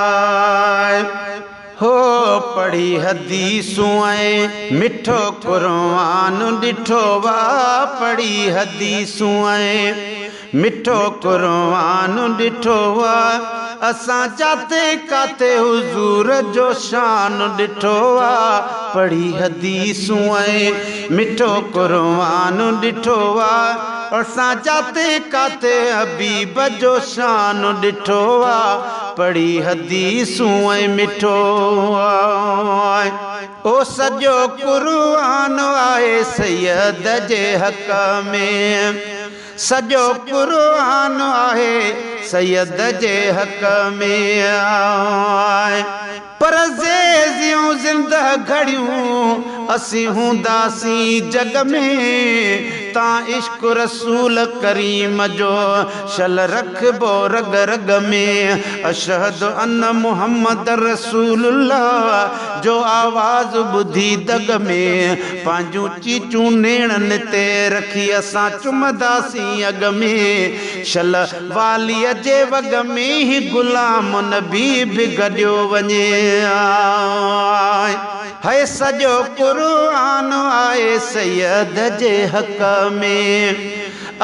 आए हो पढ़ी हदीसूं ऐं मिठो कुरान ॾिठो वा पढ़ी हदीसूं ऐं मिठो कुरान ॾिठो वा असां जाते काते हुजूर जो शान ॾिठो वा पढ़ी हदीसूं ऐं मिठो कुरान ॾिठो वा असां जाते काते हबीब जो शान ॾिठो वा पढ़ी हदीसूं ऐं मिठो आहे ओ सॼो कुरान आहे सैयद जे हक़ में सॼो कुरान आहे सैयद जे हक़ में आहे पर ज़ेज़ियूं ज़िंदह घड़ियूं असीं हूंदासीं जग में तां इश्क रसूल करीम जो शल रखबो रग रग में अशहद अन मुहम्मद रसूलुल्लाह जो आवाज़ ॿुधी दग में पंहिंजूं चीचूं नेणनि ते रखी असां चुमंदासीं अॻ में शल वालीअ जे वग में ही गुलाम नबी बि गॾियो वञे है सॼो कुरान आहे सैयद जे हक़ में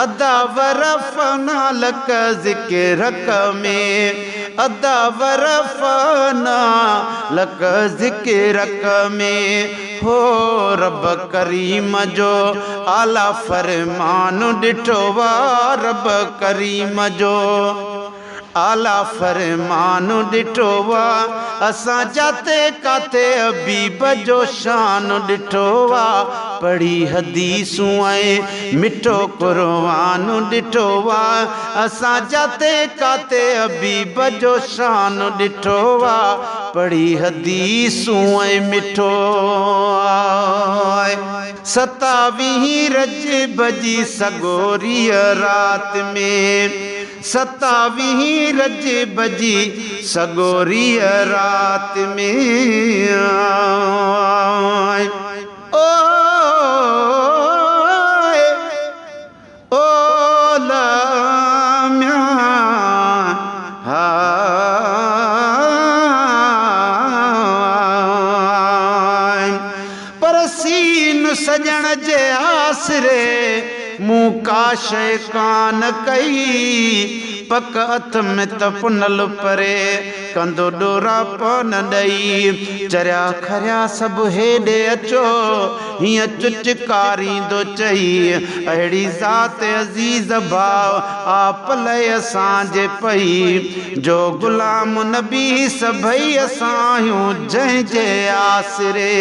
अदा वरफ़ना लक ज़िक्रक में अदा वरफ़ना लक ज़िक्रक में हो रब करीम जो आला फरमान ॾिठो वा रब करीम जो आला फरमान ॾिठो वा असां जाते काते हबीब जो शान ॾिठो वा पढ़ी हदीसूं ऐं मिठो कुरान ॾिठो वा असां जाते काते हबीब जो शान ॾिठो वा पढ़ी हदीसूं ऐं मिठो आहे 27 रजब जी सगोरीअ रात में 27 रजब जी सगोरीअ रात में ओ लाम्या पर सीन सजण जे आसरे मूं का शइ कान कई पक हथ में तपनल परे कंदो डोरा पन ॾई चरिया खरिया सभु हेॾे अचो हीअं चुचकारींदो चई अहिड़ी ज़ात अज़ीज़ भाव आप लय असांजे पई जो गुलाम नबी सभई असां आहियूं जंहिंजे आसरे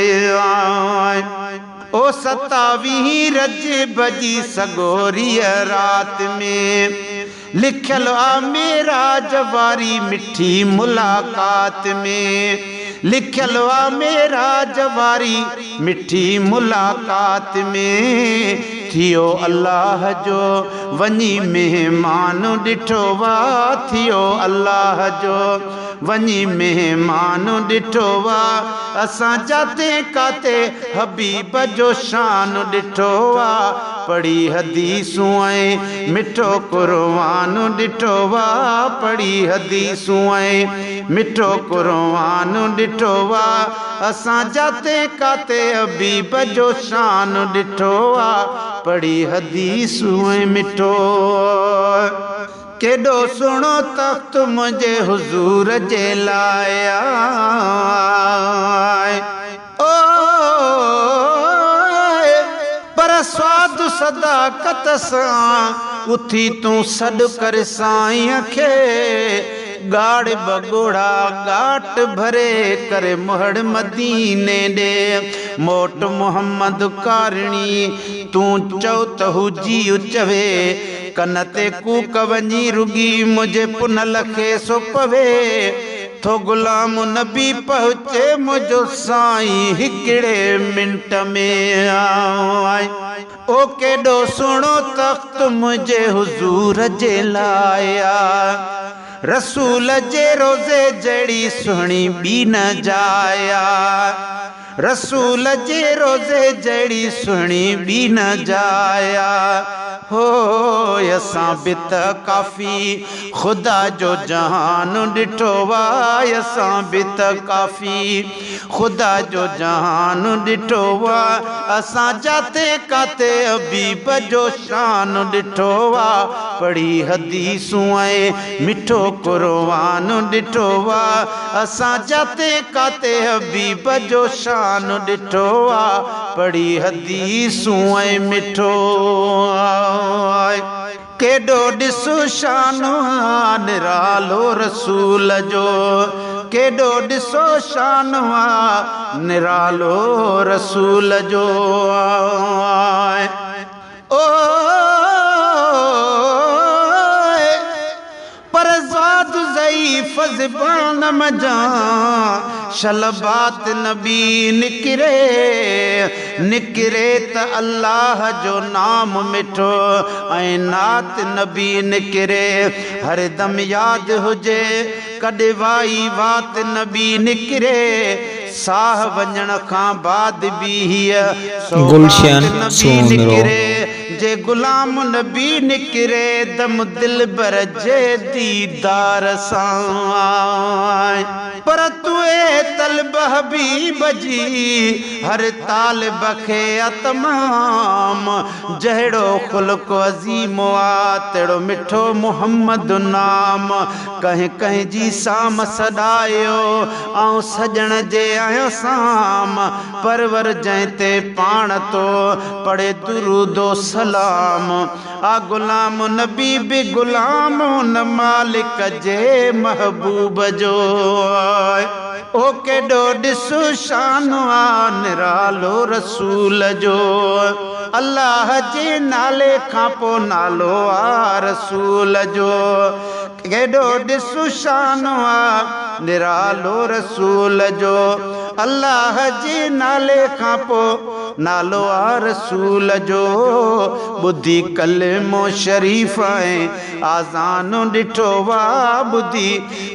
ओ 27 रजब जी सगोरीअ रात में लिखल आ मेराज वारी मिठी मुलाकात में लिखल आ मेराज वारी मिठी मुलाकात में थियो अल्लाह जो वञी मेहमान ॾिठो वा थियो अल्लाह जो वञी मेहमान ॾिठो वा असां जाते काते हबीब जो शान ॾिठो वा पढ़ी हदीसूं ऐं मिठो कुरान ॾिठो वा पढ़ी हदीसूं ऐं मिठो कुरान ॾिठो वा असां जाते काते हबीब जो शान ॾिठो वा पढ़ी हदीसूं ऐं मिठो केॾो सुहिणो तख़्त मुंहिंजे हुज़ूर जे लाइ पर स्वादु सदाकत सां उथी तूं सॾु कर साईं खे गाड़ बगोड़ा गाट भरे करे मोहड़ मदीने ॾे मोट मोहम्मद कारणी तूं चओ त हुजी चवे कन ते कूक वञी रुगी मुझे पुन लखे सो पवे थो गुलाम नबी पहुचे मुझो साईं हिकिड़े मिंट में आए ओ केॾो सुहिणो तख़्त मुझे हुजूर जे लाइ रसूल जे रोज़े जड़ी सुहिणी बी न जाया रसूल जे रोज़े जड़ी सुणी भी न जाया हो असां बि त काफ़ी खुदा जो जहान ॾिठो आहे असां बि त काफ़ी खुदा जो जहान ॾिठो आहे असां जाते काते हबीब जो शान ॾिठो आहे पढ़ी हदीसूं ऐं मिठो क़ुरान ॾिठो आहे असां जाते काते हबीब जो शान ॾिठो आहे पढ़ी हदीसूं ऐं मिठो केॾो ॾिसो शान निरालो रसूल जो केॾो ॾिसो शान निरालो रसूल जो ओ पर ज़ात ज़ईफ़ ज़बान मजा शलबात नबी निकिरे त अल्लाह जो नाम मिठो ऐं नात नबी निकिरे हर दम याद हुजे कॾहिं वाई वात नबी निकिरे साह वञण खां बाद भी गुलशन निकिरे जे गुलाम नबी निकिरे दम दिल बर जे दीदार सां पर तुए तलब हबीब जी हर तालिब खे तमाम जहिड़ो ख़ुल्क़ अज़ीम आ तहिड़ो मिठो मुहम्मद नाम कंहिं कंहिं जी साम सॾायो ऐं सजण जे आयो साम परवर जंहिं ते पाण तो पढ़े दुरूदो सलाम आ गुलाम नबी बि गुलाम न मालिक जे महबूब जो ओ केॾो ॾिसो शान निरालो रसूल जो अल्लाह जे नाले खां पोइ नालो आ रसूल जो केॾो ॾिसो शान निरालो रसूल जो अल्लाह जे नाले खां पोइ नालो आ रसूल जो बुद्धि कलमो शरीफ़ ऐं आज़ान ॾिठो वा बुद्धि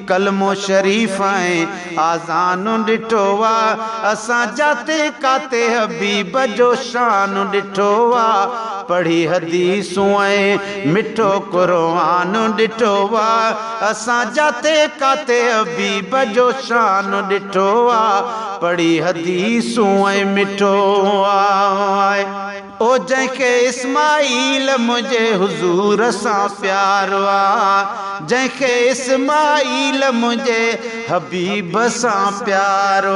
कलमो शरीफ़ ऐं आज़ान ॾिठो वा असां जाते काते हबीब जो शान ॾिठो वा पढ़ी हदीसूं ऐं मिठो क़ुरान ॾिठो वा असां जाते काते हबीब जो शान ॾिठो वा पढ़ी हदीसूं ऐं मिठो ओ जंहिंखे इस्माईल मुझे हुजूर सां प्यार आ जंहिंखे इस्माईल मुझे हबीब सां प्यार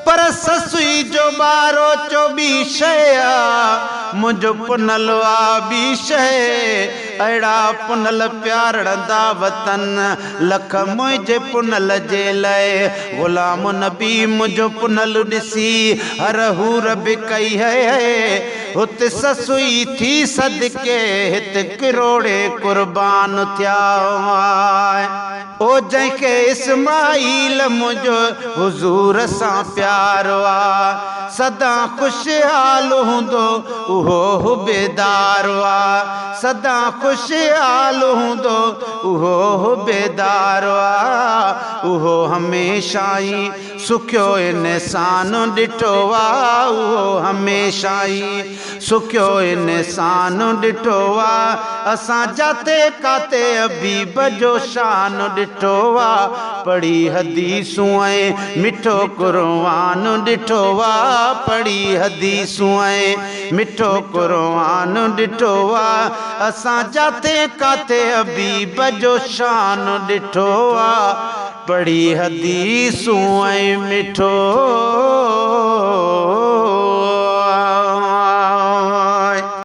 पर ससुई जो बारो चोबी शया मुझो पुनल आ बी शय अड़ा पुनल प्यारड़ा वतन लख मुझे पुनल जे लय गुलाम नबी मुझो पुनल ॾिसी हर हूर बि कई है हुत ससुई थी सदके हित किरोड़े कुर्बान थिया ओ जंहिंखे इस्माईल मुझो हुजूर सां प्यार आ सदा खुशहाल हूंदो उहो बेदार आ सदा खुशहाल हूंदो उहो बेदार आ उहो हमेशा ई सुखियो इंसान ॾिठो आ उहो हमेशा ई सुखियो इंसान ॾिठो आ असां जाते काते हबीब जो शान ॾिठो आ पढ़ी हदीसूं ऐं मिठो क़ुरान ॾिठो आ पढ़ी हदीसूं ऐं मिठो क़ुरान ॾिठो आ असां जाते काते हबीब जो शान ॾिठो आ पढ़ी हदीसूं ऐं मिठो